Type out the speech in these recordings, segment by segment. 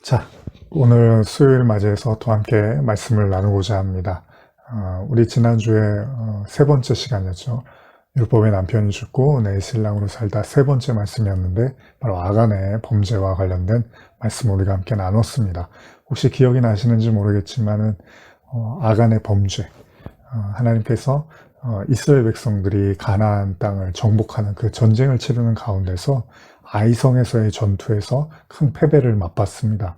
자, 오늘 수요일 맞이해서 또 함께 말씀을 나누고자 합니다. 우리 지난주에 세 번째 시간이었죠. 율법의 남편이 죽고 내 신랑으로 살다 세 번째 말씀이었는데 바로 아간의 범죄와 관련된 말씀을 우리가 함께 나눴습니다. 혹시 기억이 나시는지 모르겠지만은 아간의 범죄, 하나님께서 이스라엘 백성들이 가나안 땅을 정복하는 그 전쟁을 치르는 가운데서 아이성에서의 전투에서 큰 패배를 맛봤습니다.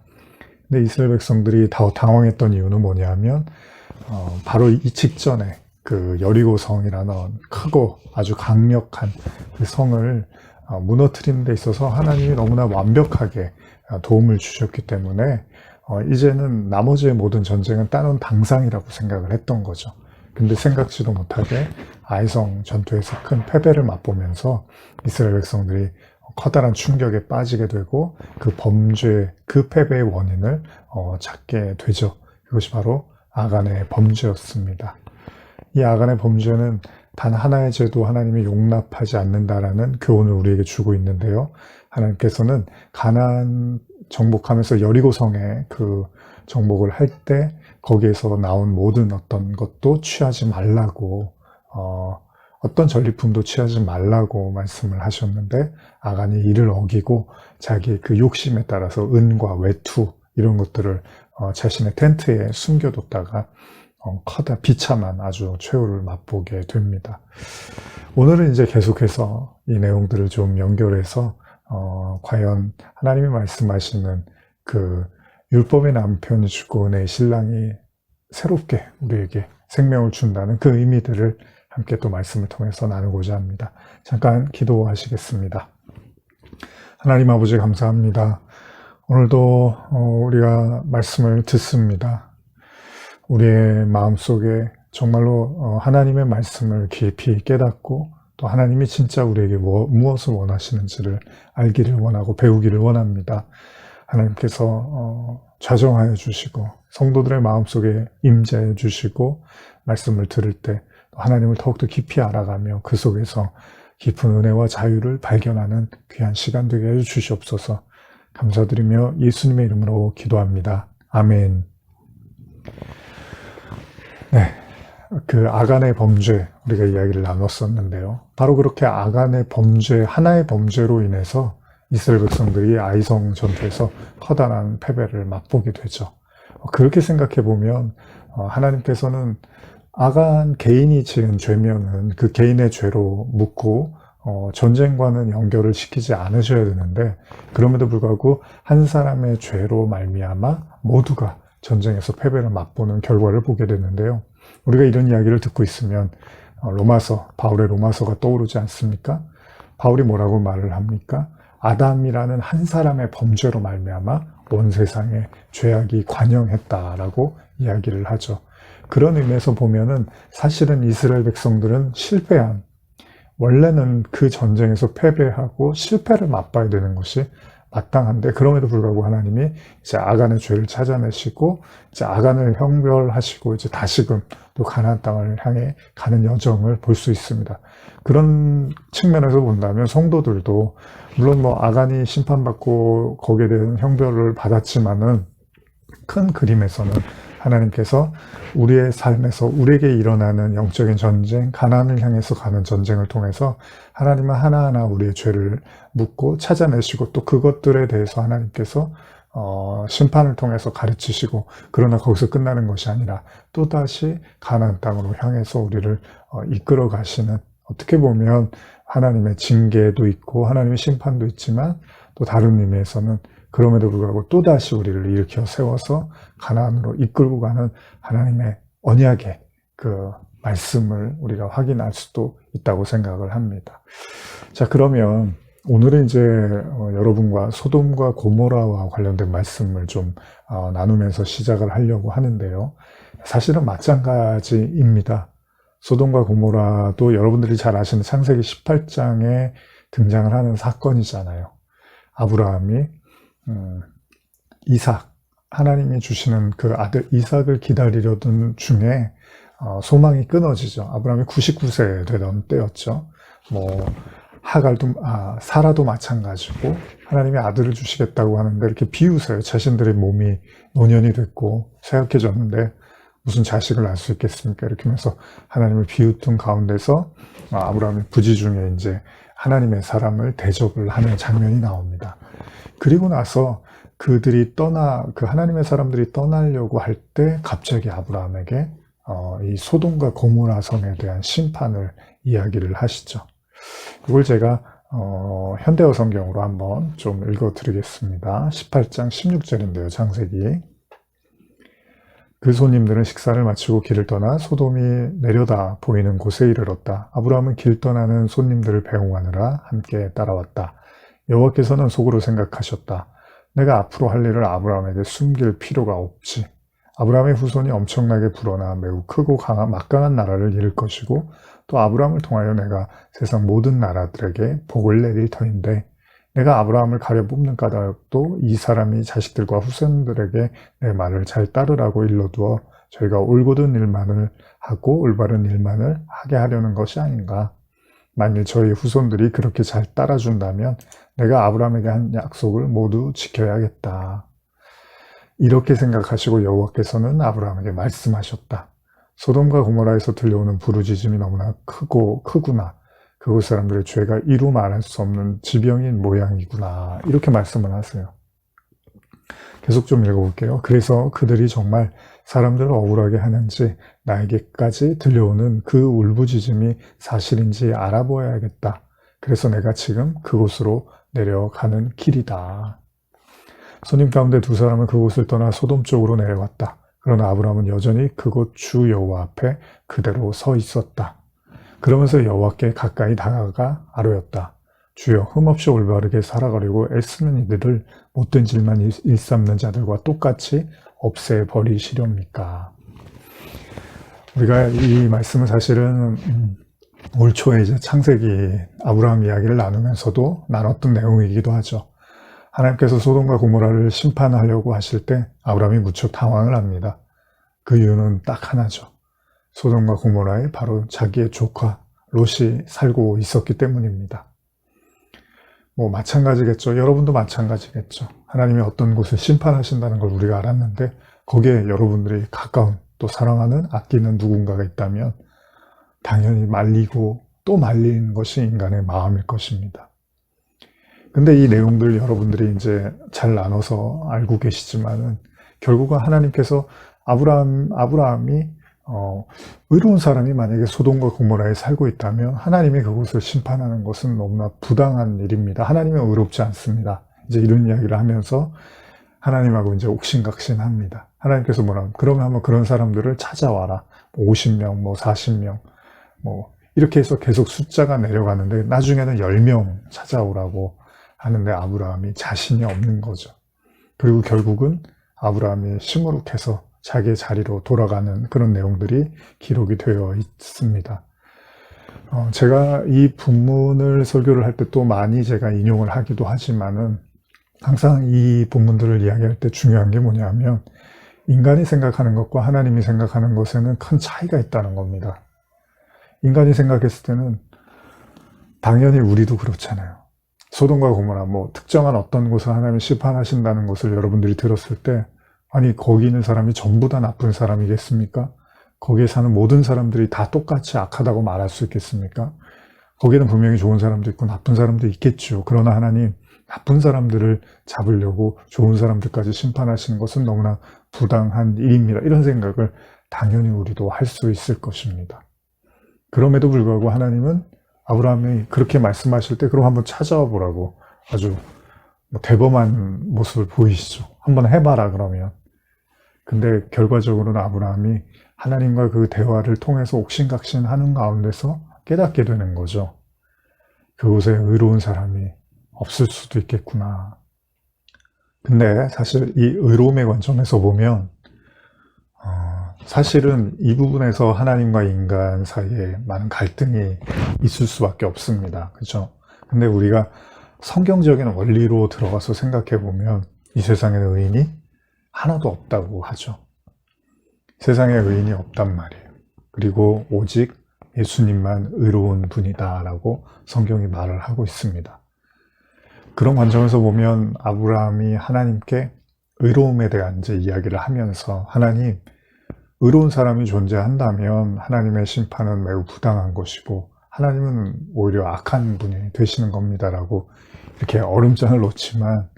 근데 이스라엘 백성들이 더 당황했던 이유는 뭐냐면 바로 이 직전에 그 여리고 성이라는 크고 아주 강력한 그 성을 무너뜨리는 데 있어서 하나님이 너무나 완벽하게 도움을 주셨기 때문에 이제는 나머지의 모든 전쟁은 따놓은 당상이라고 생각을 했던 거죠. 근데 생각지도 못하게 아이성 전투에서 큰 패배를 맛보면서 이스라엘 백성들이 커다란 충격에 빠지게 되고 그 범죄, 그 패배의 원인을 찾게 되죠. 그것이 바로 아간의 범죄였습니다. 이 아간의 범죄는 단 하나의 죄도 하나님이 용납하지 않는다라는 교훈을 우리에게 주고 있는데요. 하나님께서는 가나안 정복하면서 여리고성에 그 정복을 할 때 거기에서 나온 모든 어떤 것도 취하지 말라고 어떤 전리품도 취하지 말라고 말씀을 하셨는데 아간이 이를 어기고 자기의 그 욕심에 따라서 은과 외투 이런 것들을 자신의 텐트에 숨겨뒀다가 비참한 아주 최후를 맛보게 됩니다. 오늘은 이제 계속해서 이 내용들을 좀 연결해서 과연 하나님이 말씀하시는 그 율법의 남편이 죽고 내 신랑이 새롭게 우리에게 생명을 준다는 그 의미들을 함께 또 말씀을 통해서 나누고자 합니다. 잠깐 기도하시겠습니다. 하나님 아버지 감사합니다. 오늘도 우리가 말씀을 듣습니다. 우리의 마음속에 정말로 하나님의 말씀을 깊이 깨닫고 또 하나님이 진짜 우리에게 무엇을 원하시는지를 알기를 원하고 배우기를 원합니다. 하나님께서 좌정하여 주시고 성도들의 마음속에 임재해 주시고 말씀을 들을 때 하나님을 더욱더 깊이 알아가며 그 속에서 깊은 은혜와 자유를 발견하는 귀한 시간 되게 해 주시옵소서. 감사드리며 예수님의 이름으로 기도합니다. 아멘. 네, 그 아간의 범죄 우리가 이야기를 나눴었는데요. 바로 그렇게 아간의 범죄, 하나의 범죄로 인해서 이스라엘 백성들이 아이성 전투에서 커다란 패배를 맛보게 되죠. 그렇게 생각해 보면 하나님께서는 아간 개인이 지은 죄면은 그 개인의 죄로 묻고 전쟁과는 연결을 시키지 않으셔야 되는데 그럼에도 불구하고 한 사람의 죄로 말미암아 모두가 전쟁에서 패배를 맛보는 결과를 보게 되는데요. 우리가 이런 이야기를 듣고 있으면 바울의 로마서가 떠오르지 않습니까? 바울이 뭐라고 말을 합니까? 아담이라는 한 사람의 범죄로 말미암아 온 세상에 죄악이 관영했다라고 이야기를 하죠. 그런 의미에서 보면은 사실은 이스라엘 백성들은 원래는 그 전쟁에서 패배하고 실패를 맛봐야 되는 것이 마땅한데 그럼에도 불구하고 하나님이 이제 아간의 죄를 찾아내시고 이제 아간을 형벌하시고 이제 다시금 또 가나안 땅을 향해 가는 여정을 볼 수 있습니다. 그런 측면에서 본다면 성도들도 물론 아간이 심판받고 거기에 대한 형벌을 받았지만은 큰 그림에서는 하나님께서 우리의 삶에서 우리에게 일어나는 영적인 전쟁, 가나안을 향해서 가는 전쟁을 통해서 하나님은 하나하나 우리의 죄를 묻고 찾아내시고 또 그것들에 대해서 하나님께서 심판을 통해서 가르치시고 그러나 거기서 끝나는 것이 아니라 또다시 가나안 땅으로 향해서 우리를 이끌어 가시는 어떻게 보면 하나님의 징계도 있고 하나님의 심판도 있지만 또 다른 의미에서는 그럼에도 불구하고 또다시 우리를 일으켜 세워서 가나안으로 이끌고 가는 하나님의 언약의 그 말씀을 우리가 확인할 수도 있다고 생각을 합니다. 자, 그러면 오늘은 이제 여러분과 소돔과 고모라와 관련된 말씀을 좀 나누면서 시작을 하려고 하는데요. 사실은 마찬가지입니다. 소돔과 고모라도 여러분들이 잘 아시는 창세기 18장에 등장을 하는 사건이잖아요. 아브라함이 이삭, 하나님이 주시는 그 아들 이삭을 기다리려던 중에 소망이 끊어지죠. 아브라함이 99세 되던 때였죠. 사라도 마찬가지고 하나님이 아들을 주시겠다고 하는데 이렇게 비웃어요. 자신들의 몸이 노년이 됐고 쇠약해졌는데 무슨 자식을 낳을 수 있겠습니까? 이렇게 하면서 하나님을 비웃던 가운데서 아브라함이 부지 중에 이제 하나님의 사람을 대접을 하는 장면이 나옵니다. 그리고 나서 그 하나님의 사람들이 떠나려고 할 때 갑자기 아브라함에게 이 소돔과 고모라 성에 대한 심판을 이야기를 하시죠. 이걸 제가 현대어 성경으로 한번 좀 읽어드리겠습니다. 18장 16절인데요. 창세기. 그 손님들은 식사를 마치고 길을 떠나 소돔이 내려다 보이는 곳에 이르렀다. 아브라함은 길 떠나는 손님들을 배웅하느라 함께 따라왔다. 여호와께서는 속으로 생각하셨다. 내가 앞으로 할 일을 아브라함에게 숨길 필요가 없지. 아브라함의 후손이 엄청나게 불어나 매우 크고 막강한 나라를 이룰 것이고 또 아브라함을 통하여 내가 세상 모든 나라들에게 복을 내릴 터인데 내가 아브라함을 가려 뽑는 까닭도 이 사람이 자식들과 후손들에게 내 말을 잘 따르라고 일러두어 저희가 올곧은 일만을 하고 올바른 일만을 하게 하려는 것이 아닌가. 만일 저희 후손들이 그렇게 잘 따라준다면 내가 아브라함에게 한 약속을 모두 지켜야겠다. 이렇게 생각하시고 여호와께서는 아브라함에게 말씀하셨다. 소돔과 고모라에서 들려오는 부르짖음이 너무나 크구나. 그곳 사람들의 죄가 이루 말할 수 없는 지병인 모양이구나. 이렇게 말씀을 하세요. 계속 좀 읽어볼게요. 그래서 그들이 정말 사람들을 억울하게 하는지 나에게까지 들려오는 그 울부짖음이 사실인지 알아보아야겠다. 그래서 내가 지금 그곳으로 내려가는 길이다. 손님 가운데 두 사람은 그곳을 떠나 소돔 쪽으로 내려갔다. 그러나 아브라함은 여전히 그곳 주 여호와 앞에 그대로 서 있었다. 그러면서 여호와께 가까이 다가가 아뢰었다. 주여, 흠없이 올바르게 살아가려고 애쓰는 이들을 못된 질만 일삼는 자들과 똑같이 없애버리시렵니까? 우리가 이 말씀은 사실은 올 초에 이제 창세기 아브라함 이야기를 나누면서도 나눴던 내용이기도 하죠. 하나님께서 소돔과 고모라를 심판하려고 하실 때 아브라함이 무척 당황을 합니다. 그 이유는 딱 하나죠. 소돔과 고모라에 바로 자기의 조카 롯이 살고 있었기 때문입니다. 마찬가지겠죠. 여러분도 마찬가지겠죠. 하나님이 어떤 곳을 심판하신다는 걸 우리가 알았는데 거기에 여러분들이 가까운 또 사랑하는 아끼는 누군가가 있다면 당연히 말리고 또 말리는 것이 인간의 마음일 것입니다. 근데 이 내용들 여러분들이 이제 잘 나눠서 알고 계시지만은 결국은 하나님께서 아브라함이 의로운 사람이 만약에 소돔과 고모라에 살고 있다면 하나님이 그곳을 심판하는 것은 너무나 부당한 일입니다. 하나님은 의롭지 않습니다. 이제 이런 이야기를 하면서 하나님하고 이제 옥신각신합니다. 하나님께서 그러면 한번 그런 사람들을 찾아와라. 50명, 40명, 이렇게 해서 계속 숫자가 내려가는데 나중에는 10명 찾아오라고 하는데 아브라함이 자신이 없는 거죠. 그리고 결국은 아브라함이 시무룩해서 자기의 자리로 돌아가는 그런 내용들이 기록이 되어 있습니다. 제가 이 본문을 설교를 할 때 또 많이 제가 인용을 하기도 하지만은 항상 이 본문들을 이야기할 때 중요한 게 뭐냐면 인간이 생각하는 것과 하나님이 생각하는 것에는 큰 차이가 있다는 겁니다. 인간이 생각했을 때는 당연히 우리도 그렇잖아요. 소돔과 고모라 특정한 어떤 곳을 하나님이 심판하신다는 것을 여러분들이 들었을 때 아니 거기 있는 사람이 전부 다 나쁜 사람이겠습니까? 거기에 사는 모든 사람들이 다 똑같이 악하다고 말할 수 있겠습니까? 거기에는 분명히 좋은 사람도 있고 나쁜 사람도 있겠죠. 그러나 하나님 나쁜 사람들을 잡으려고 좋은 사람들까지 심판하시는 것은 너무나 부당한 일입니다. 이런 생각을 당연히 우리도 할 수 있을 것입니다. 그럼에도 불구하고 하나님은 아브라함이 그렇게 말씀하실 때 그럼 한번 찾아와 보라고 아주 대범한 모습을 보이시죠. 한번 해봐라 그러면. 근데 결과적으로는 아브라함이 하나님과 그 대화를 통해서 옥신각신하는 가운데서 깨닫게 되는 거죠. 그곳에 의로운 사람이 없을 수도 있겠구나. 근데 사실 이 의로움의 관점에서 보면 사실은 이 부분에서 하나님과 인간 사이에 많은 갈등이 있을 수밖에 없습니다. 그렇죠? 근데 우리가 성경적인 원리로 들어가서 생각해 보면 이 세상에는 의인이 하나도 없다고 하죠. 세상에 의인이 없단 말이에요. 그리고 오직 예수님만 의로운 분이다라고 성경이 말을 하고 있습니다. 그런 관점에서 보면 아브라함이 하나님께 의로움에 대한 이제 이야기를 하면서 하나님, 의로운 사람이 존재한다면 하나님의 심판은 매우 부당한 것이고 하나님은 오히려 악한 분이 되시는 겁니다라고 이렇게 얼음장을 놓지만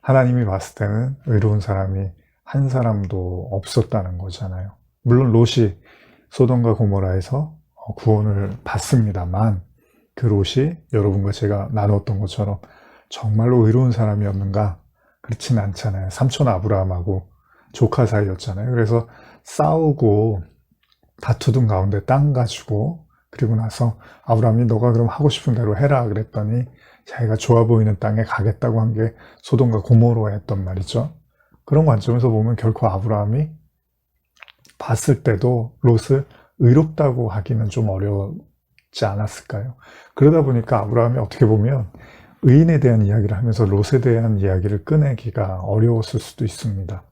하나님이 봤을 때는 의로운 사람이 한 사람도 없었다는 거잖아요. 물론 롯이 소돔과 고모라에서 구원을 받습니다만 그 롯이 여러분과 제가 나눴던 것처럼 정말로 의로운 사람이었는가? 그렇진 않잖아요. 삼촌 아브라함하고 조카 사이였잖아요. 그래서 싸우고 다투던 가운데 땅 가지고 그리고 나서 아브라함이 너가 그럼 하고 싶은 대로 해라 그랬더니 자기가 좋아 보이는 땅에 가겠다고 한 게 소돔과 고모라였단 말이죠. 그런 관점에서 보면 결코 아브라함이 봤을 때도 롯을 의롭다고 하기는 좀 어렵지 않았을까요? 그러다 보니까 아브라함이 어떻게 보면 의인에 대한 이야기를 하면서 롯에 대한 이야기를 꺼내기가 어려웠을 수도 있습니다.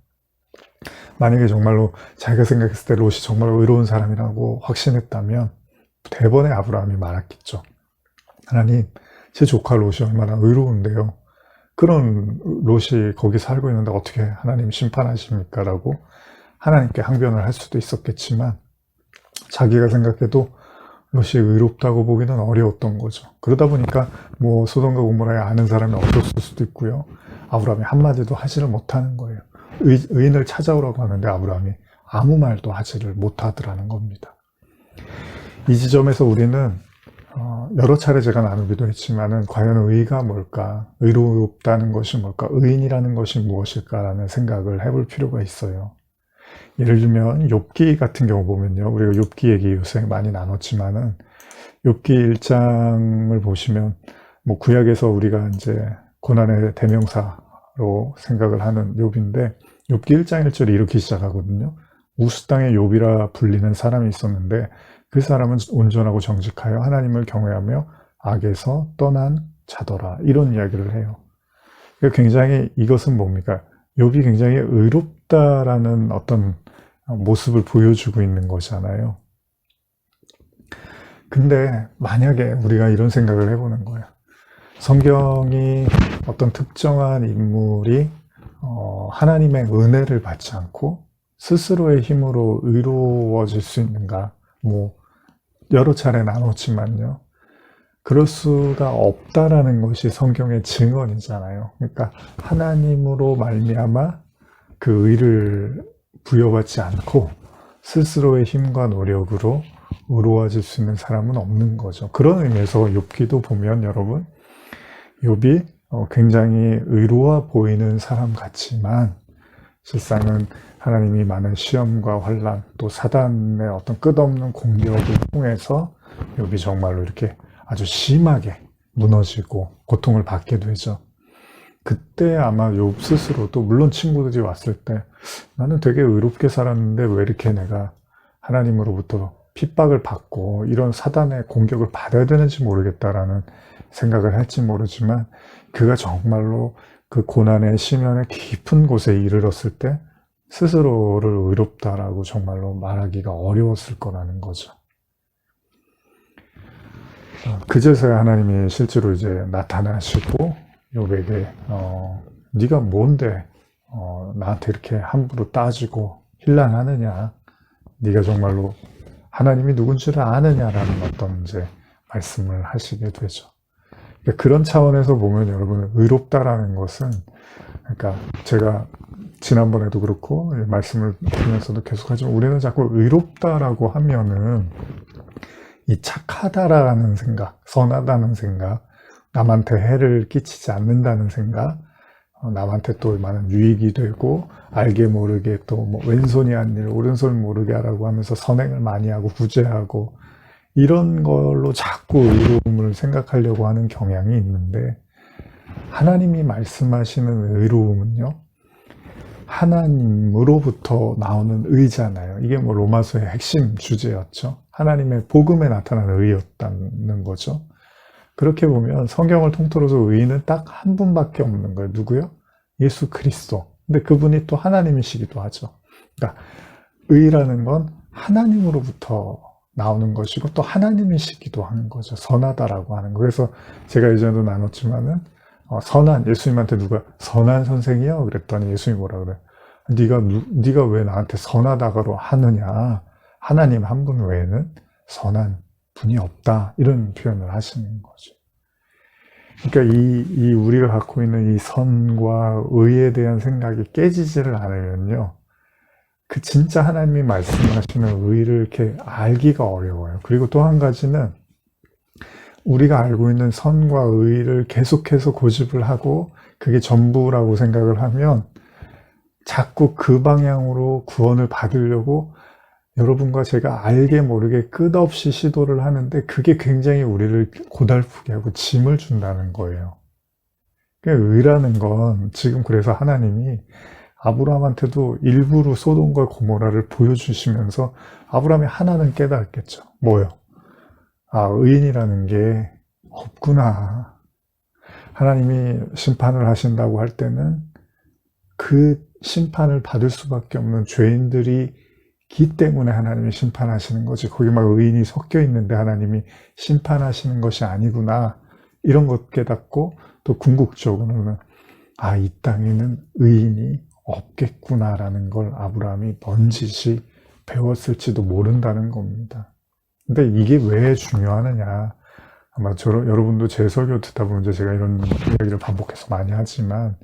만약에 정말로 자기가 생각했을 때 롯이 정말 의로운 사람이라고 확신했다면 대번에 아브라함이 말했겠죠. 하나님, 제 조카 롯이 얼마나 의로운데요. 그런 롯이 거기 살고 있는데 어떻게 하나님 심판하십니까? 라고 하나님께 항변을 할 수도 있었겠지만 자기가 생각해도 롯이 의롭다고 보기는 어려웠던 거죠. 그러다 보니까 뭐 소돔과 고모라에 아는 사람이 없었을 수도 있고요. 아브라함이 한마디도 하지를 못하는 거예요. 의인을 찾아오라고 하는데 아브라함이 아무 말도 하지를 못하더라는 겁니다. 이 지점에서 우리는 여러 차례 제가 나누기도 했지만은 과연 의가 뭘까? 의롭다는 것이 뭘까? 의인이라는 것이 무엇일까라는 생각을 해볼 필요가 있어요. 예를 들면 욥기 같은 경우 보면요. 우리가 욥기 얘기 요새 많이 나눴지만은 욥기 1장을 보시면 뭐 구약에서 우리가 이제 고난의 대명사로 생각을 하는 욥인데 욥기 1장 1절이 이렇게 시작하거든요. 우스 땅의 욥이라 불리는 사람이 있었는데 그 사람은 온전하고 정직하여 하나님을 경외하며 악에서 떠난 자더라. 이런 이야기를 해요. 굉장히 이것은 뭡니까? 욥이 굉장히 의롭다라는 어떤 모습을 보여주고 있는 거잖아요. 근데 만약에 우리가 이런 생각을 해보는 거예요. 성경이 어떤 특정한 인물이 하나님의 은혜를 받지 않고 스스로의 힘으로 의로워질 수 있는가? 뭐 여러 차례 나눴지만요. 그럴 수가 없다라는 것이 성경의 증언이잖아요. 그러니까 하나님으로 말미암아 그 의를 부여받지 않고 스스로의 힘과 노력으로 의로워질 수 있는 사람은 없는 거죠. 그런 의미에서 욥기도 보면 여러분, 욥이 굉장히 의로워 보이는 사람 같지만 실상은 하나님이 많은 시험과 환난 또 사단의 어떤 끝없는 공격을 통해서 욥이 정말로 이렇게 아주 심하게 무너지고 고통을 받게 되죠. 그때 아마 욥 스스로도 물론 친구들이 왔을 때 나는 되게 의롭게 살았는데 왜 이렇게 내가 하나님으로부터 핍박을 받고 이런 사단의 공격을 받아야 되는지 모르겠다라는 생각을 할지 모르지만 그가 정말로 그 고난의 심연의 깊은 곳에 이르렀을 때 스스로를 의롭다라고 정말로 말하기가 어려웠을 거라는 거죠. 그제서야 하나님이 실제로 이제 나타나시고 욥에게 네가 뭔데 나한테 이렇게 함부로 따지고 힐난하느냐? 네가 정말로 하나님이 누군지를 아느냐라는 어떤 이제 말씀을 하시게 되죠. 그런 차원에서 보면 여러분 의롭다라는 것은 그러니까 제가 지난번에도 그렇고 말씀을 드리면서도 계속하지만 우리는 자꾸 의롭다라고 하면은 이 착하다라는 생각, 선하다는 생각, 남한테 해를 끼치지 않는다는 생각, 남한테 또 많은 유익이 되고 알게 모르게 또 뭐 왼손이 한 일 오른손 모르게 하라고 하면서 선행을 많이 하고 구제하고 이런 걸로 자꾸 의로움을 생각하려고 하는 경향이 있는데 하나님이 말씀하시는 의로움은요 하나님으로부터 나오는 의잖아요. 이게 뭐 로마서의 핵심 주제였죠. 하나님의 복음에 나타나는 의였다는 거죠. 그렇게 보면 성경을 통틀어서 의인은 딱 한 분밖에 없는 거예요. 누구요? 예수 그리스도. 근데 그분이 또 하나님이시기도 하죠. 그러니까 의라는 건 하나님으로부터 나오는 것이고 또 하나님이시기도 한 거죠. 선하다라고 하는 거. 그래서 제가 예전에도 나눴지만은 예수님한테 누가 선한 선생이요? 그랬더니 예수님이 뭐라 그래? 네가 왜 나한테 선하다고 하느냐? 하나님 한 분 외에는 선한 분이 없다. 이런 표현을 하시는 거죠. 그러니까 이 우리가 갖고 있는 이 선과 의에 대한 생각이 깨지지를 않으면요. 그 진짜 하나님이 말씀하시는 의를 이렇게 알기가 어려워요. 그리고 또 한 가지는 우리가 알고 있는 선과 의를 계속해서 고집을 하고 그게 전부라고 생각을 하면 자꾸 그 방향으로 구원을 받으려고 여러분과 제가 알게 모르게 끝없이 시도를 하는데 그게 굉장히 우리를 고달프게 하고 짐을 준다는 거예요. 의라는 건 지금 그래서 하나님이 아브라함한테도 일부러 소돔과 고모라를 보여주시면서 아브라함이 하나는 깨달았겠죠. 뭐요? 의인이라는 게 없구나. 하나님이 심판을 하신다고 할 때는 그 심판을 받을 수밖에 없는 죄인들이기 때문에 하나님이 심판하시는 거지. 거기 막 의인이 섞여 있는데 하나님이 심판하시는 것이 아니구나. 이런 것 깨닫고 또 궁극적으로는 이 땅에는 의인이 없겠구나라는 걸 아브라함이 번지시 배웠을지도 모른다는 겁니다. 근데 이게 왜 중요하느냐. 아마 여러분도 제 설교 듣다 보면 제가 이런 이야기를 반복해서 많이 하지만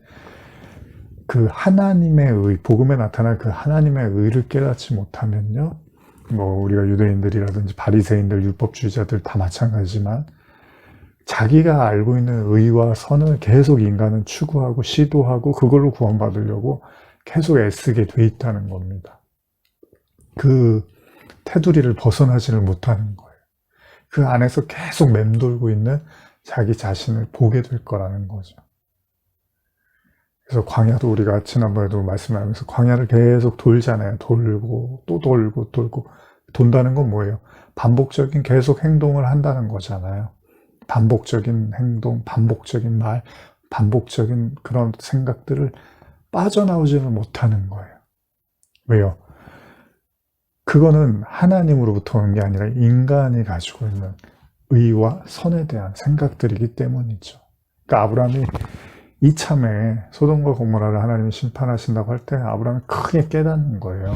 그 하나님의 의, 복음에 나타난 그 하나님의 의를 깨닫지 못하면요. 우리가 유대인들이라든지 바리새인들, 율법주의자들 다 마찬가지지만 자기가 알고 있는 의와 선을 계속 인간은 추구하고 시도하고 그걸로 구원받으려고 계속 애쓰게 돼 있다는 겁니다. 그 테두리를 벗어나지를 못하는 거예요. 그 안에서 계속 맴돌고 있는 자기 자신을 보게 될 거라는 거죠. 그래서 광야도 우리가 지난번에도 말씀하면서 광야를 계속 돌잖아요. 돌고 또 돌고 돈다는 건 뭐예요? 반복적인 계속 행동을 한다는 거잖아요. 반복적인 행동, 반복적인 말, 반복적인 그런 생각들을 빠져나오지는 못하는 거예요. 왜요? 그거는 하나님으로부터 오는 게 아니라 인간이 가지고 있는 의와 선에 대한 생각들이기 때문이죠. 그러니까 아브라함이 이참에 소돔과 고모라를 하나님이 심판하신다고 할 때 아브라함이 크게 깨닫는 거예요.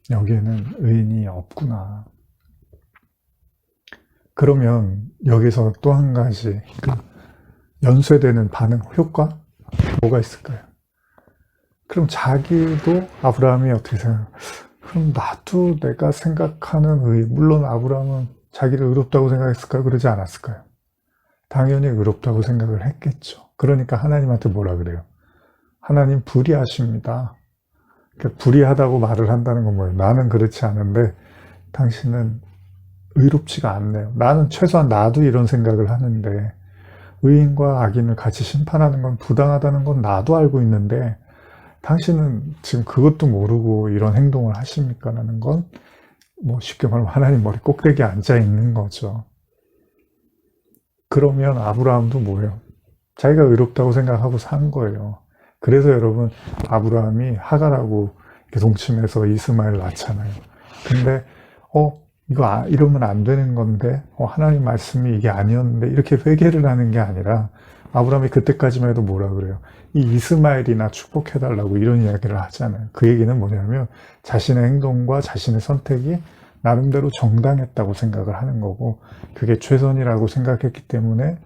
여기에는 의인이 없구나. 그러면 여기서 또 한 가지 연쇄되는 반응, 효과? 뭐가 있을까요? 그럼 자기도 아브라함이 어떻게 생각해요? 그럼 나도 내가 생각하는 의, 물론 아브라함은 자기를 의롭다고 생각했을까요? 그러지 않았을까요? 당연히 의롭다고 생각을 했겠죠. 그러니까 하나님한테 뭐라 그래요? 하나님 불의하십니다. 그러니까 불의하다고 말을 한다는 건 뭐예요? 나는 그렇지 않은데 당신은 의롭지가 않네요. 나는 최소한 나도 이런 생각을 하는데 의인과 악인을 같이 심판하는 건 부당하다는 건 나도 알고 있는데 당신은 지금 그것도 모르고 이런 행동을 하십니까? 라는 건 쉽게 말하면 하나님 머리 꼭대기에 앉아 있는 거죠. 그러면 아브라함도 뭐예요? 자기가 의롭다고 생각하고 산 거예요. 그래서 여러분 아브라함이 하갈하고 동침해서 이스마엘 낳잖아요. 근데 이거 이러면 안 되는 건데 하나님 말씀이 이게 아니었는데 이렇게 회개를 하는 게 아니라 아브라함이 그때까지만 해도 뭐라 그래요? 이 이스마엘이나 축복해달라고 이런 이야기를 하잖아요. 그 얘기는 뭐냐면 자신의 행동과 자신의 선택이 나름대로 정당했다고 생각을 하는 거고 그게 최선이라고 생각했기 때문에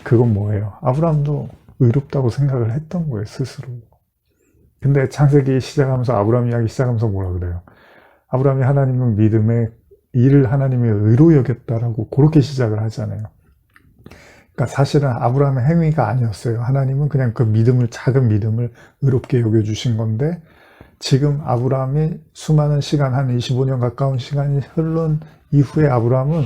그건 뭐예요? 아브라함도 의롭다고 생각을 했던 거예요, 스스로. 근데 창세기 시작하면서 아브라함 이야기 시작하면서 뭐라 그래요? 아브라함이 하나님을 믿음에 이를 하나님의 의로 여겼다라고 그렇게 시작을 하잖아요. 그러니까 사실은 아브라함의 행위가 아니었어요. 하나님은 그냥 그 믿음을, 작은 믿음을 의롭게 여겨주신 건데 지금 아브라함이 수많은 시간, 한 25년 가까운 시간이 흐른 이후에 아브라함은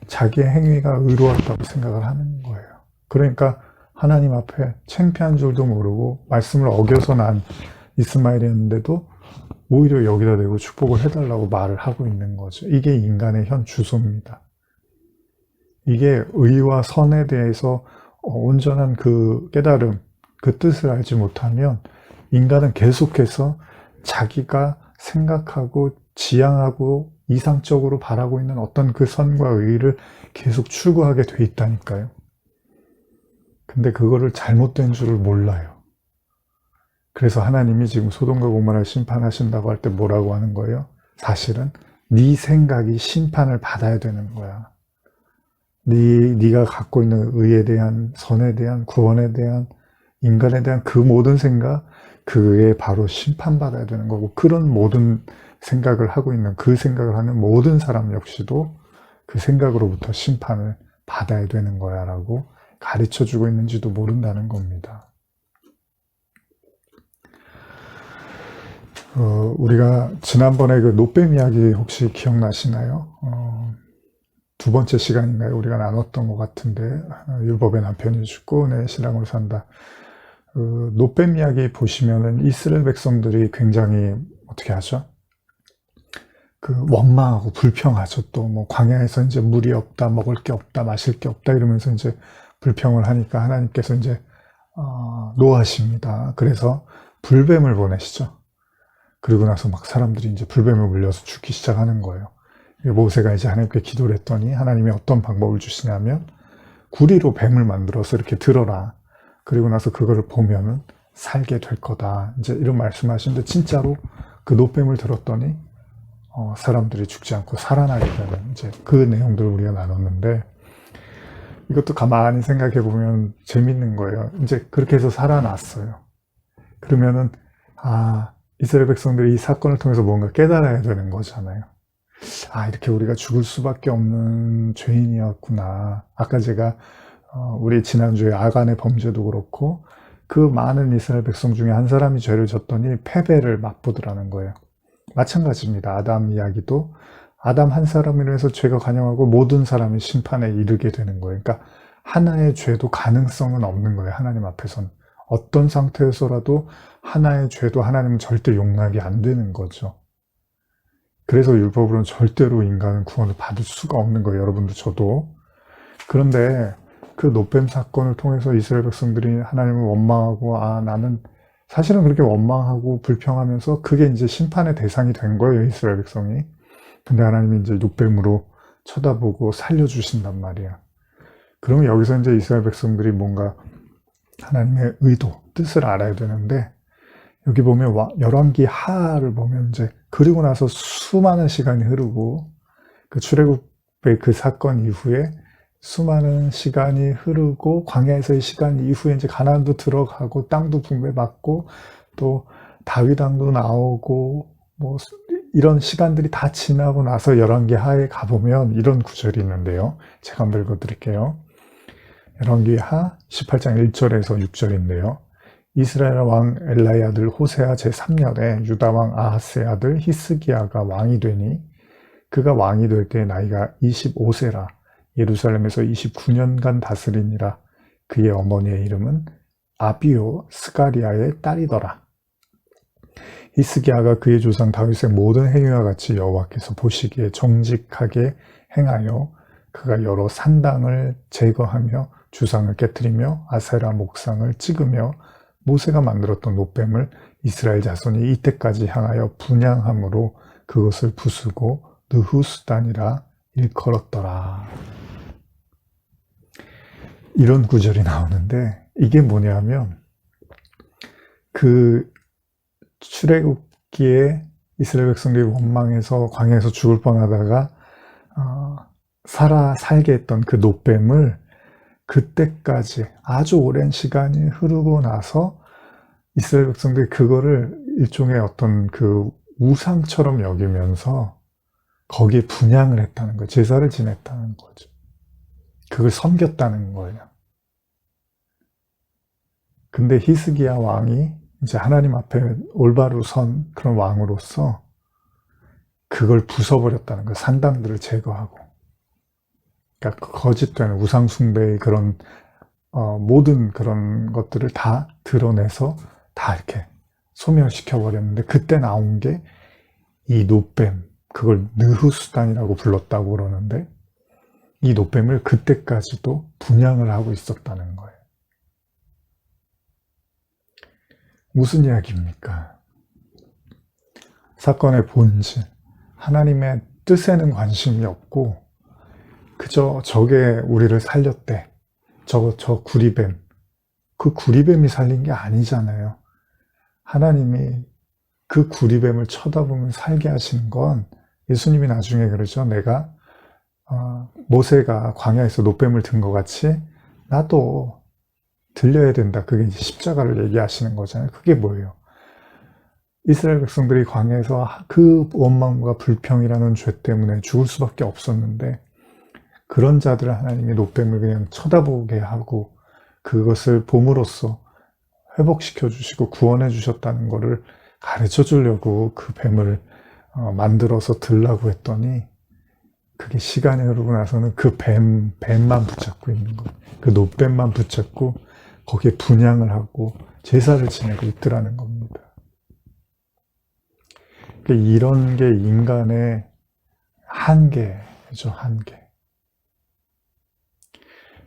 자기의 행위가 의로웠다고 생각을 하는 거예요. 그러니까 하나님 앞에 창피한 줄도 모르고 말씀을 어겨서 난 이스마엘이었는데도 오히려 여기다 대고 축복을 해달라고 말을 하고 있는 거죠. 이게 인간의 현 주소입니다. 이게 의와 선에 대해서 온전한 그 깨달음, 그 뜻을 알지 못하면 인간은 계속해서 자기가 생각하고 지향하고 이상적으로 바라고 있는 어떤 그 선과 의의를 계속 추구하게 돼 있다니까요. 근데 그거를 잘못된 줄을 몰라요. 그래서 하나님이 지금 소돔과 고모라를 심판하신다고 할 때 뭐라고 하는 거예요? 사실은 네 생각이 심판을 받아야 되는 거야. 네가 갖고 있는 의에 대한, 선에 대한, 구원에 대한, 인간에 대한 그 모든 생각, 그에 바로 심판받아야 되는 거고, 그런 모든 생각을 하고 있는, 그 생각을 하는 모든 사람 역시도 그 생각으로부터 심판을 받아야 되는 거야 라고 가르쳐주고 있는지도 모른다는 겁니다. 우리가 지난번에 그 노뱀 이야기 혹시 기억나시나요? 두 번째 시간인가요? 우리가 나눴던 것 같은데, 율법의 남편이 죽고 내 신랑으로 산다. 노뱀 이야기 보시면은 이스라엘 백성들이 굉장히 어떻게 하죠? 원망하고 불평하죠. 또 뭐 광야에서 이제 물이 없다, 먹을 게 없다, 마실 게 없다 이러면서 이제 불평을 하니까 하나님께서 이제 노하십니다. 그래서 불뱀을 보내시죠. 그리고 나서 막 사람들이 이제 불뱀에 물려서 죽기 시작하는 거예요. 모세가 이제 하나님께 기도를 했더니 하나님이 어떤 방법을 주시냐면 구리로 뱀을 만들어서 이렇게 들어라. 그리고 나서 그거를 보면은 살게 될 거다. 이제 이런 말씀하시는데 진짜로 그 노뱀을 들었더니 사람들이 죽지 않고 살아나게 되는 이제 그 내용들을 우리가 나눴는데 이것도 가만히 생각해 보면 재밌는 거예요. 이제 그렇게 해서 살아났어요. 그러면은 이스라엘 백성들이 이 사건을 통해서 뭔가 깨달아야 되는 거잖아요. 이렇게 우리가 죽을 수밖에 없는 죄인이었구나. 아까 제가 우리 지난주에 아간의 범죄도 그렇고 그 많은 이스라엘 백성 중에 한 사람이 죄를 졌더니 패배를 맛보더라는 거예요. 마찬가지입니다. 아담 이야기도 아담 한 사람으로 해서 죄가 관영하고 모든 사람이 심판에 이르게 되는 거예요. 그러니까 하나의 죄도 가능성은 없는 거예요. 하나님 앞에서는. 어떤 상태에서라도 하나의 죄도 하나님은 절대 용납이 안 되는 거죠. 그래서 율법으로는 절대로 인간은 구원을 받을 수가 없는 거예요. 여러분도 저도. 그런데 그 노뱀 사건을 통해서 이스라엘 백성들이 하나님을 원망하고 나는 사실은 그렇게 원망하고 불평하면서 그게 이제 심판의 대상이 된 거예요. 이스라엘 백성이. 근데 하나님이 이제 노뱀으로 쳐다보고 살려주신단 말이야. 그러면 여기서 이제 이스라엘 백성들이 뭔가 하나님의 의도, 뜻을 알아야 되는데 여기 보면 열왕기 하를 보면 이제 그리고 나서 수많은 시간이 흐르고 그 출애굽의 그 사건 이후에 수많은 시간이 흐르고 광야에서의 시간 이후에 이제 가나안도 들어가고 땅도 분배받고 또 다윗 왕도 나오고 뭐 이런 시간들이 다 지나고 나서 열왕기 하에 가보면 이런 구절이 있는데요. 제가 한번 읽어드릴게요. 열왕기 하 18장 1절에서 6절인데요. 이스라엘 왕 엘라의 아들 호세아 제3년에 유다 왕 아하스의 아들 히스기야가 왕이 되니 그가 왕이 될 때 나이가 25세라 예루살렘에서 29년간 다스리니라. 그의 어머니의 이름은 아비오 스가리아의 딸이더라. 히스기야가 그의 조상 다윗의 모든 행위와 같이 여호와께서 보시기에 정직하게 행하여 그가 여러 산당을 제거하며 주상을 깨뜨리며 아세라 목상을 찍으며 모세가 만들었던 노뱀을 이스라엘 자손이 이때까지 향하여 분향함으로 그것을 부수고 느후스단이라 일컬었더라. 이런 구절이 나오는데 이게 뭐냐면 그 출애굽기에 이스라엘 백성들이 원망해서 광야에서 죽을 뻔하다가 살게 했던 그 노뱀을 그때까지 아주 오랜 시간이 흐르고 나서 이스라엘 백성들이 그거를 일종의 어떤 그 우상처럼 여기면서 거기에 분향을 했다는 거예요. 제사를 지냈다는 거죠. 그걸 섬겼다는 거예요. 근데 히스기야 왕이 이제 하나님 앞에 올바로 선 그런 왕으로서 그걸 부숴버렸다는 거예요. 산당들을 제거하고. 그러니까 거짓된 우상 숭배의 그런 모든 그런 것들을 다 드러내서 다 이렇게 소멸시켜 버렸는데 그때 나온 게 이 노뱀, 그걸 느후수단이라고 불렀다고 그러는데 이 노뱀을 그때까지도 분향을 하고 있었다는 거예요. 무슨 이야기입니까? 사건의 본질, 하나님의 뜻에는 관심이 없고 그저 저게 우리를 살렸대. 저 구리뱀. 그 구리뱀이 살린 게 아니잖아요. 하나님이 그 구리뱀을 쳐다보면 살게 하시는 건 예수님이 나중에 그러죠. 내가 모세가 광야에서 놋뱀을 든 것 같이 나도 들려야 된다. 그게 이제 십자가를 얘기하시는 거잖아요. 그게 뭐예요? 이스라엘 백성들이 광야에서 그 원망과 불평이라는 죄 때문에 죽을 수밖에 없었는데 그런 자들을 하나님이 놋뱀을 그냥 쳐다보게 하고 그것을 봄으로써 회복시켜 주시고 구원해 주셨다는 것을 가르쳐 주려고 그 뱀을 만들어서 들라고 했더니 그게 시간이 흐르고 나서는 그 뱀만 붙잡고 있는 거예요. 그 놋뱀만 붙잡고 거기에 분향을 하고 제사를 지내고 있더라는 겁니다. 이런 게 인간의 한계죠, 한계.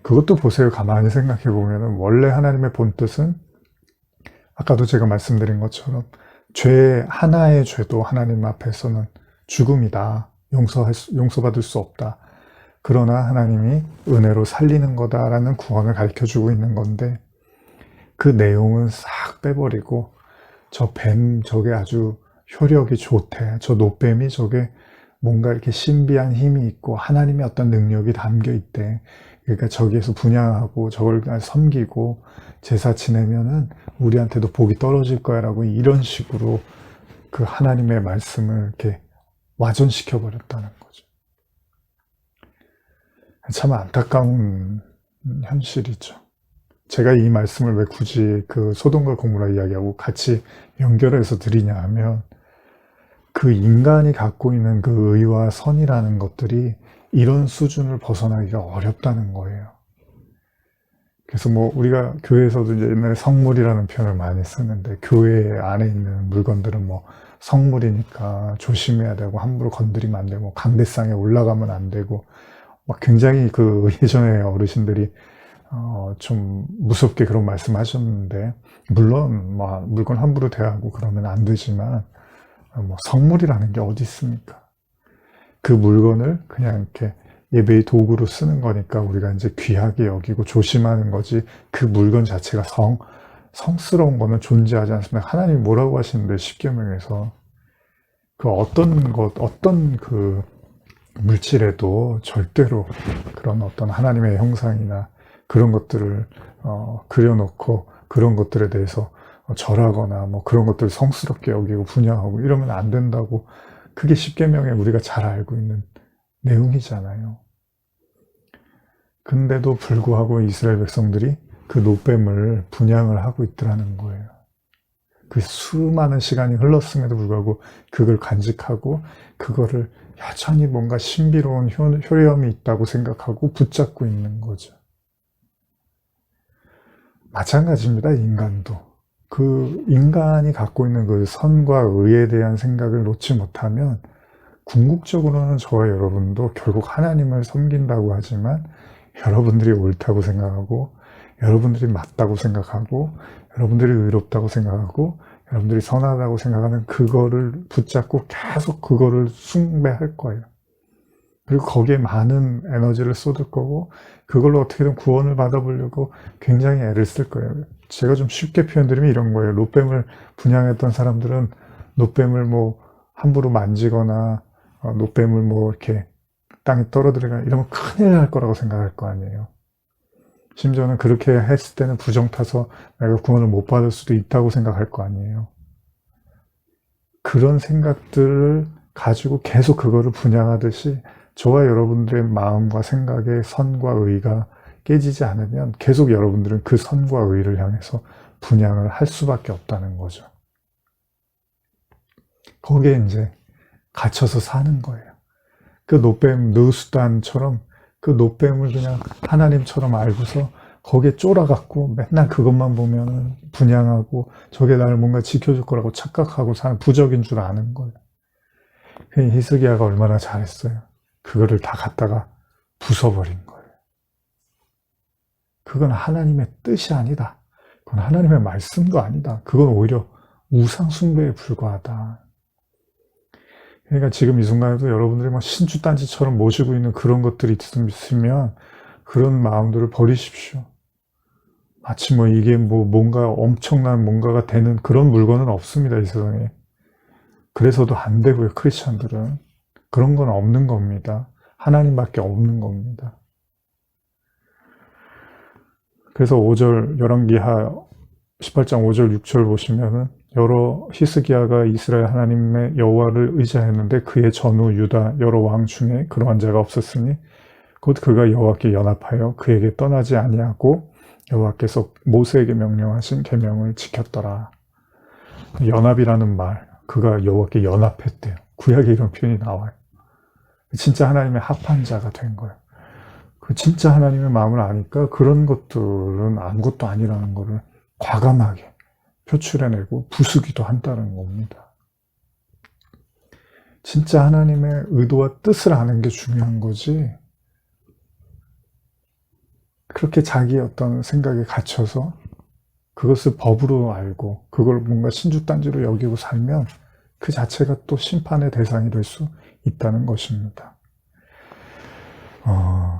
그것도 보세요. 가만히 생각해 보면 원래 하나님의 본뜻은 아까도 제가 말씀드린 것처럼 죄 하나의 죄도 하나님 앞에서는 죽음이다. 용서받을 수 없다. 그러나 하나님이 은혜로 살리는 거다라는 구원을 가르쳐주고 있는 건데 그 내용은 싹 빼버리고 저 뱀 저게 아주 효력이 좋대. 저 놋뱀이 저게 뭔가 이렇게 신비한 힘이 있고 하나님의 어떤 능력이 담겨 있대. 그러니까 저기에서 분향하고 저걸 섬기고 제사 지내면은 우리한테도 복이 떨어질 거야 라고 이런 식으로 그 하나님의 말씀을 이렇게 와전시켜 버렸다는 거죠. 참 안타까운 현실이죠. 제가 이 말씀을 왜 굳이 그 소돔과 고모라 이야기하고 같이 연결해서 드리냐 하면 그 인간이 갖고 있는 그 의와 선이라는 것들이 이런 수준을 벗어나기가 어렵다는 거예요. 그래서 뭐 우리가 교회에서도 이제 옛날에 성물이라는 표현을 많이 쓰는데 교회 안에 있는 물건들은 뭐 성물이니까 조심해야 되고 함부로 건드리면 안 되고 뭐 강대상에 올라가면 안 되고 막 굉장히 그 예전에 어르신들이 좀 무섭게 그런 말씀하셨는데 물론 뭐 물건 함부로 대하고 그러면 안 되지만 뭐 성물이라는 게 어디 있습니까? 그 물건을 그냥 이렇게 예배의 도구로 쓰는 거니까 우리가 이제 귀하게 여기고 조심하는 거지 그 물건 자체가 성스러운 거는 존재하지 않습니다. 하나님이 뭐라고 하시는데 십계명에서 그 어떤 그 물질에도 절대로 그런 어떤 하나님의 형상이나 그런 것들을 그려놓고 그런 것들에 대해서 절하거나 뭐 그런 것들을 성스럽게 여기고 분양하고 이러면 안 된다고 그게 십계명에 우리가 잘 알고 있는 내용이잖아요. 근데도 불구하고 이스라엘 백성들이 그 놋뱀을 분향을 하고 있더라는 거예요. 그 수많은 시간이 흘렀음에도 불구하고 그걸 간직하고 그거를 여전히 뭔가 신비로운 효력이 있다고 생각하고 붙잡고 있는 거죠. 마찬가지입니다. 인간도. 그 인간이 갖고 있는 그 선과 의에 대한 생각을 놓지 못하면 궁극적으로는 저와 여러분도 결국 하나님을 섬긴다고 하지만 여러분들이 옳다고 생각하고 여러분들이 맞다고 생각하고 여러분들이 의롭다고 생각하고 여러분들이 선하다고 생각하는 그거를 붙잡고 계속 그거를 숭배할 거예요. 그리고 거기에 많은 에너지를 쏟을 거고 그걸로 어떻게든 구원을 받아보려고 굉장히 애를 쓸 거예요. 제가 좀 쉽게 표현드리면 이런 거예요. 놋뱀을 분향했던 사람들은 놋뱀을 뭐 함부로 만지거나 놋뱀을 뭐 이렇게 땅에 떨어뜨리거나 이러면 큰일 날 거라고 생각할 거 아니에요. 심지어는 그렇게 했을 때는 부정 타서 내가 구원을 못 받을 수도 있다고 생각할 거 아니에요. 그런 생각들을 가지고 계속 그거를 분향하듯이 저와 여러분들의 마음과 생각의 선과 의가 깨지지 않으면 계속 여러분들은 그 선과 의를 향해서 분향을 할 수밖에 없다는 거죠. 거기에 이제 갇혀서 사는 거예요. 그 놋뱀 느수단처럼 그 놋뱀을 그냥 하나님처럼 알고서 거기에 쫄아갖고 맨날 그것만 보면 분향하고 저게 나를 뭔가 지켜줄 거라고 착각하고 사는 부적인 줄 아는 거예요. 히스기야가 얼마나 잘했어요. 그거를 다 갖다가 부숴버린 거예요. 그건 하나님의 뜻이 아니다. 그건 하나님의 말씀도 아니다. 그건 오히려 우상 숭배에 불과하다. 그러니까 지금 이 순간에도 여러분들이 막 신주단지처럼 모시고 있는 그런 것들이 있으면 그런 마음들을 버리십시오. 마치 뭐 이게 뭐 뭔가 엄청난 뭔가가 되는 그런 물건은 없습니다, 이 세상에. 그래서도 안 되고요, 크리스천들은. 그런 건 없는 겁니다. 하나님밖에 없는 겁니다. 그래서 5절, 열왕기하 18장 5절, 6절 보시면은 여러 히스기야가 이스라엘 하나님의 여호와를 의지하였는데 그의 전후 유다 여러 왕 중에 그러한 자가 없었으니 곧 그가 여호와께 연합하여 그에게 떠나지 아니하고 여호와께서 모세에게 명령하신 계명을 지켰더라. 연합이라는 말, 그가 여호와께 연합했대요. 구약에 이런 표현이 나와요. 진짜 하나님의 합한 자가 된 거예요. 그 진짜 하나님의 마음을 아니까 그런 것들은 아무것도 아니라는 것을 과감하게 표출해내고 부수기도 한다는 겁니다. 진짜 하나님의 의도와 뜻을 아는 게 중요한 거지, 그렇게 자기의 어떤 생각에 갇혀서 그것을 법으로 알고 그걸 뭔가 신주단지로 여기고 살면 그 자체가 또 심판의 대상이 될 수 있다는 것입니다.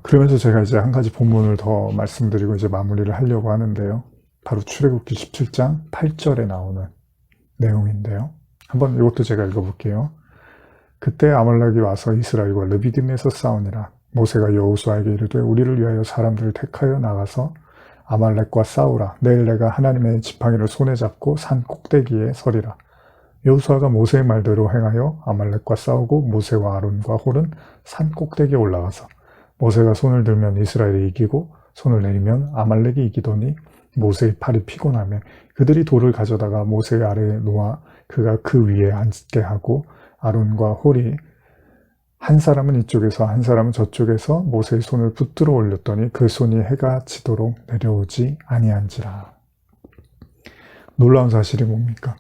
그러면서 제가 이제 한 가지 본문을 더 말씀드리고 이제 마무리를 하려고 하는데요. 바로 출애굽기 17장 8절에 나오는 내용인데요. 한번 이것도 제가 읽어볼게요. 그때 아말렉이 와서 이스라엘과 르비딤에서 싸우니라. 모세가 여호수아에게 이르되 우리를 위하여 사람들을 택하여 나가서 아말렉과 싸우라. 내일 내가 하나님의 지팡이를 손에 잡고 산 꼭대기에 서리라. 여호수아가 모세의 말대로 행하여 아말렉과 싸우고 모세와 아론과 홀은 산 꼭대기에 올라가서 모세가 손을 들면 이스라엘이 이기고 손을 내리면 아말렉이 이기더니 모세의 팔이 피곤하며 그들이 돌을 가져다가 모세의 아래에 놓아 그가 그 위에 앉게 하고 아론과 홀이 한 사람은 이쪽에서 한 사람은 저쪽에서 모세의 손을 붙들어 올렸더니 그 손이 해가 지도록 내려오지 아니한지라. 놀라운 사실이 뭡니까?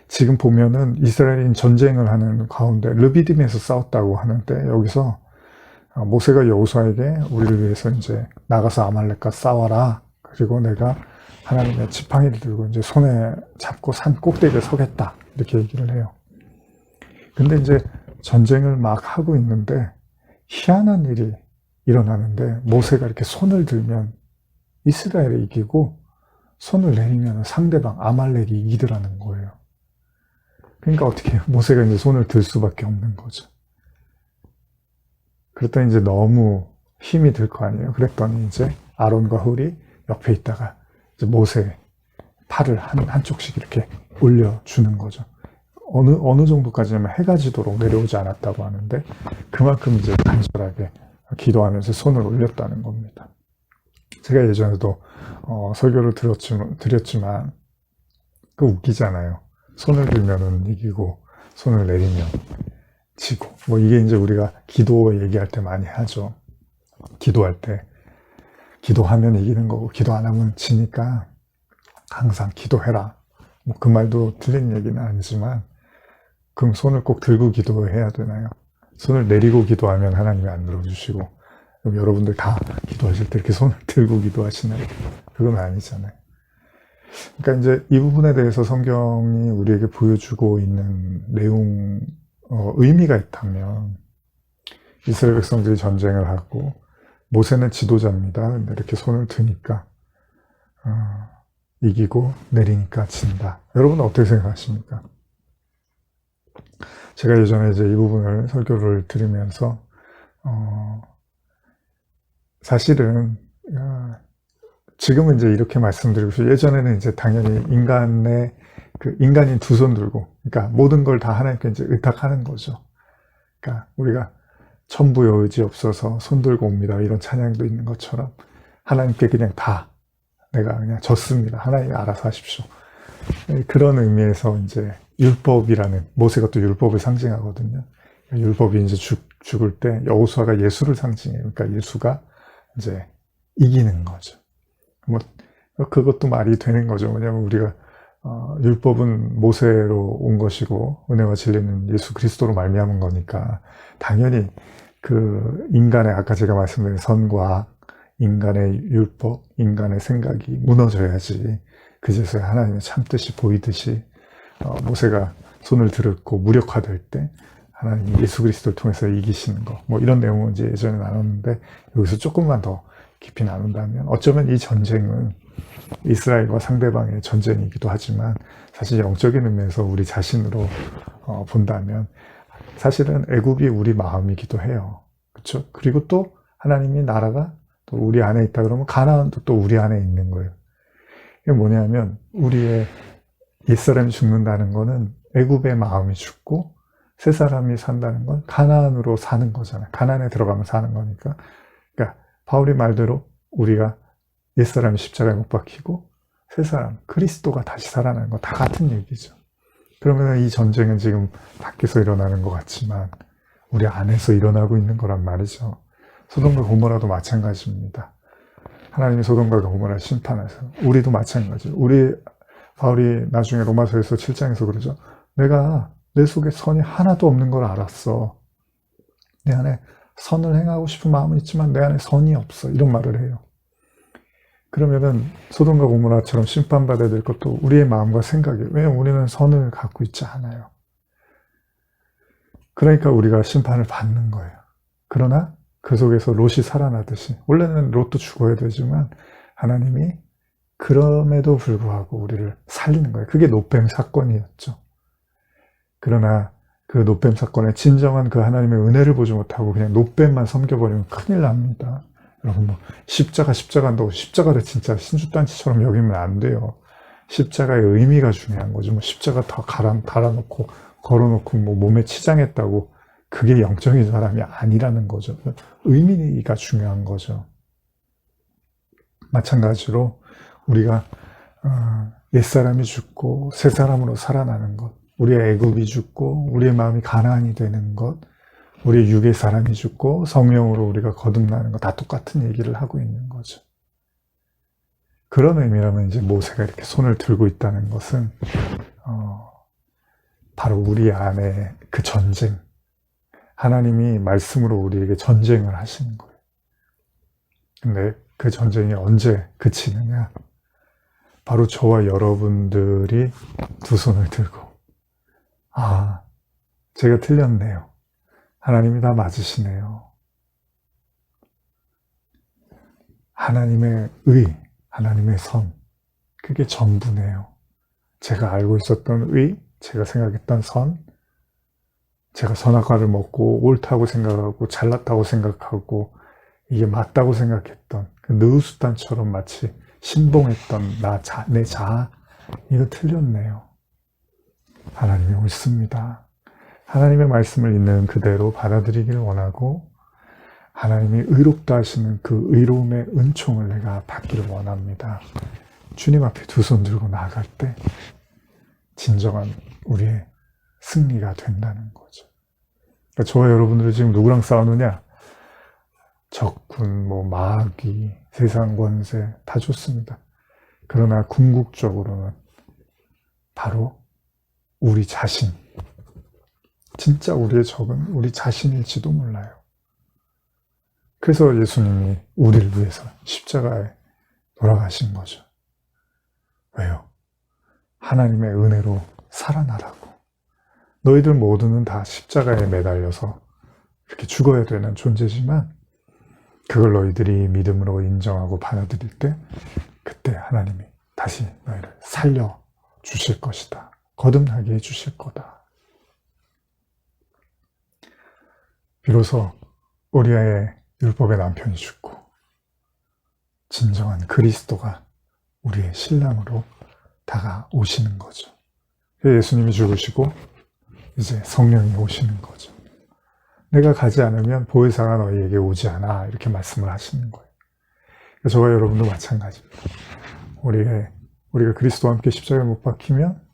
지금 보면은 이스라엘인 전쟁을 하는 가운데 르비딤에서 싸웠다고 하는데 여기서 모세가 여호수아에게 우리를 위해서 이제 나가서 아말렉과 싸워라. 그리고 내가 하나님의 지팡이를 들고 이제 손에 잡고 산 꼭대기에 서겠다. 이렇게 얘기를 해요. 근데 이제 전쟁을 막 하고 있는데 희한한 일이 일어나는데 모세가 이렇게 손을 들면 이스라엘이 이기고 손을 내리면 상대방 아말렉이 이기더라는 거예요. 그러니까 어떻게 해요? 모세가 이제 손을 들 수밖에 없는 거죠. 그랬더니 이제 너무 힘이 들 거 아니에요. 그랬더니 이제 아론과 홀이 옆에 있다가 이제 모세의 팔을 한쪽씩 이렇게 올려주는 거죠. 어느 정도까지냐면 해가 지도록 내려오지 않았다고 하는데 그만큼 이제 간절하게 기도하면서 손을 올렸다는 겁니다. 제가 예전에도 설교를 드렸지만 그 웃기잖아요. 손을 들면은 이기고 손을 내리면 지고 뭐 이게 이제 우리가 기도 얘기할 때 많이 하죠. 기도할 때 기도하면 이기는 거고 기도 안 하면 지니까 항상 기도해라. 뭐 그 말도 틀린 얘기는 아니지만 그럼 손을 꼭 들고 기도해야 되나요? 손을 내리고 기도하면 하나님이 안 들어주시고 그럼 여러분들 다 기도하실 때 이렇게 손을 들고 기도하시나요? 그건 아니잖아요. 그러니까 이제 이 부분에 대해서 성경이 우리에게 보여주고 있는 내용, 의미가 있다면 이스라엘 백성들이 전쟁을 하고 모세는 지도자입니다. 근데 이렇게 손을 드니까 이기고 내리니까 진다. 여러분은 어떻게 생각하십니까? 제가 예전에 이제 이 부분을 설교를 들으면서 사실은 지금은 이제 이렇게 말씀드리고 싶어요. 예전에는 이제 당연히 인간인 두 손 들고, 그러니까 모든 걸 다 하나님께 이제 의탁하는 거죠. 그러니까 우리가 천부여 의지 없어서 손 들고 옵니다. 이런 찬양도 있는 것처럼 하나님께 그냥 다 내가 그냥 졌습니다. 하나님이 알아서 하십시오. 그런 의미에서 이제 율법이라는, 모세가 또 율법을 상징하거든요. 율법이 이제 죽을 때 여호수아가 예수를 상징해요. 그러니까 예수가 이제 이기는 거죠. 뭐 그것도 말이 되는 거죠. 왜냐하면 우리가 율법은 모세로 온 것이고 은혜와 진리는 예수 그리스도로 말미암은 거니까 당연히 그 인간의 아까 제가 말씀드린 선과 인간의 율법, 인간의 생각이 무너져야지 그제서야 하나님의 참뜻이 보이듯이 모세가 손을 들었고 무력화될 때 하나님이 예수 그리스도를 통해서 이기시는 거, 뭐 이런 내용은 이제 예전에 나눴는데 여기서 조금만 더 깊이 나눈다면 어쩌면 이 전쟁은 이스라엘과 상대방의 전쟁이기도 하지만 사실 영적인 의미에서 우리 자신으로 본다면 사실은 애굽이 우리 마음이기도 해요. 그렇죠? 그리고 또 하나님이 나라가 또 우리 안에 있다 그러면 가나안도 또 우리 안에 있는 거예요. 이게 뭐냐면 우리의 옛사람이 죽는다는 거는 애굽의 마음이 죽고 새 사람이 산다는 건 가나안으로 사는 거잖아요. 가나안에 들어가면 사는 거니까. 그러니까 바울이 말대로 우리가 옛사람이 십자가에 못 박히고 새 사람, 그리스도가 다시 살아나는 거 다 같은 얘기죠. 그러면 이 전쟁은 지금 밖에서 일어나는 것 같지만 우리 안에서 일어나고 있는 거란 말이죠. 소돔과 고모라도 마찬가지입니다. 하나님이 소돔과 고모라를 심판하세요. 우리도 마찬가지예요. 바울이 나중에 로마서에서 7장에서 그러죠. 내가 내 속에 선이 하나도 없는 걸 알았어. 내 안에 선을 행하고 싶은 마음은 있지만 내 안에 선이 없어. 이런 말을 해요. 그러면은 소돔과 고모라처럼 심판받아야 될 것도 우리의 마음과 생각이에요. 왜냐하면 우리는 선을 갖고 있지 않아요. 그러니까 우리가 심판을 받는 거예요. 그러나 그 속에서 롯이 살아나듯이 원래는 롯도 죽어야 되지만 하나님이 그럼에도 불구하고 우리를 살리는 거예요. 그게 놋뱀 사건이었죠. 그러나 그 놋뱀 사건에 진정한 그 하나님의 은혜를 보지 못하고 그냥 놋뱀만 섬겨버리면 큰일 납니다. 여러분 뭐 십자가 한다고 십자가를 진짜 신주단체처럼 여기면 안 돼요. 십자가의 의미가 중요한 거죠. 뭐 십자가 다 달아놓고 걸어놓고 뭐 몸에 치장했다고 그게 영적인 사람이 아니라는 거죠. 의미가 중요한 거죠. 마찬가지로 우리가 옛사람이 죽고 새 사람으로 살아나는 것, 우리의 애굽이 죽고 우리의 마음이 가나안이 되는 것, 우리의 육의 사람이 죽고 성령으로 우리가 거듭나는 것 다 똑같은 얘기를 하고 있는 거죠. 그런 의미라면 이제 모세가 이렇게 손을 들고 있다는 것은 바로 우리 안에 그 전쟁, 하나님이 말씀으로 우리에게 전쟁을 하시는 거예요. 근데 그 전쟁이 언제 그치느냐? 바로 저와 여러분들이 두 손을 들고 제가 틀렸네요. 하나님이 다 맞으시네요. 하나님의 의, 하나님의 선, 그게 전부네요. 제가 알고 있었던 의, 제가 생각했던 선, 제가 선악과를 먹고 옳다고 생각하고 잘났다고 생각하고 이게 맞다고 생각했던 그 느우수단처럼 마치 신봉했던 내 자아, 이거 틀렸네요. 하나님이 옳습니다. 하나님의 말씀을 있는 그대로 받아들이기를 원하고 하나님이 의롭다 하시는 그 의로움의 은총을 내가 받기를 원합니다. 주님 앞에 두 손 들고 나아갈 때 진정한 우리의 승리가 된다는 거죠. 그러니까 저와 여러분들은 지금 누구랑 싸우느냐? 적군, 마귀, 세상 권세 다 좋습니다. 그러나 궁극적으로는 바로 우리 자신, 진짜 우리의 적은 우리 자신일지도 몰라요. 그래서 예수님이 우리를 위해서 십자가에 돌아가신 거죠. 왜요? 하나님의 은혜로 살아나라고. 너희들 모두는 다 십자가에 매달려서 이렇게 죽어야 되는 존재지만 그걸 너희들이 믿음으로 인정하고 받아들일 때 그때 하나님이 다시 너희를 살려 주실 것이다. 거듭나게 해 주실 거다. 비로소 우리의 율법의 남편이 죽고 진정한 그리스도가 우리의 신랑으로 다가오시는 거죠. 예수님이 죽으시고 이제 성령이 오시는 거죠. 내가 가지 않으면 보혜사가 너희에게 오지 않아, 이렇게 말씀을 하시는 거예요. 저와 여러분도 마찬가지입니다. 우리가 그리스도와 함께 십자가에 못 박히면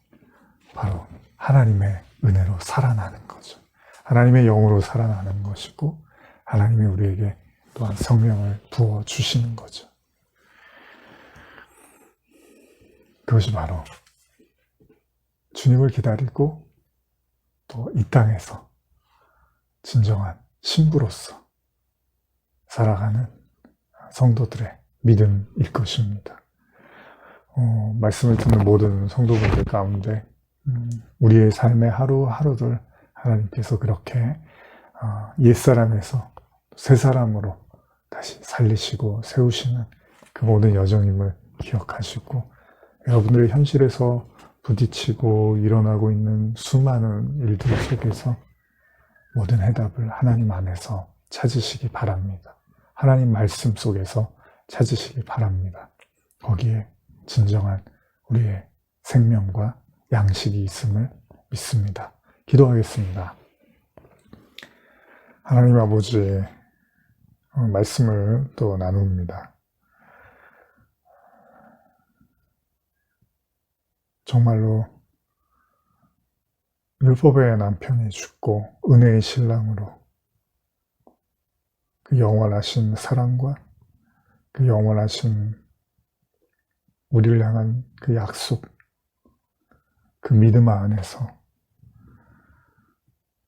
바로 하나님의 은혜로 살아나는 거죠. 하나님의 영으로 살아나는 것이고 하나님이 우리에게 또한 성령을 부어주시는 거죠. 그것이 바로 주님을 기다리고 또 이 땅에서 진정한 신부로서 살아가는 성도들의 믿음일 것입니다. 말씀을 듣는 모든 성도분들 가운데 우리의 삶의 하루하루들 하나님께서 그렇게 옛사람에서 새사람으로 다시 살리시고 세우시는 그 모든 여정임을 기억하시고, 여러분들의 현실에서 부딪히고 일어나고 있는 수많은 일들 속에서 모든 해답을 하나님 안에서 찾으시기 바랍니다. 하나님 말씀 속에서 찾으시기 바랍니다. 거기에 진정한 우리의 생명과 양식이 있음을 믿습니다. 기도하겠습니다. 하나님 아버지, 말씀을 또 나눕니다. 정말로 율법의 남편이 죽고 은혜의 신랑으로 그 영원하신 사랑과 그 영원하신 우리를 향한 그 약속, 그 믿음 안에서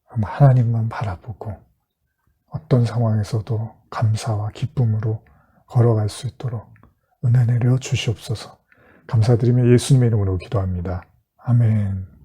하나님만 바라보고 어떤 상황에서도 감사와 기쁨으로 걸어갈 수 있도록 은혜 내려 주시옵소서. 감사드리며 예수님의 이름으로 기도합니다. 아멘.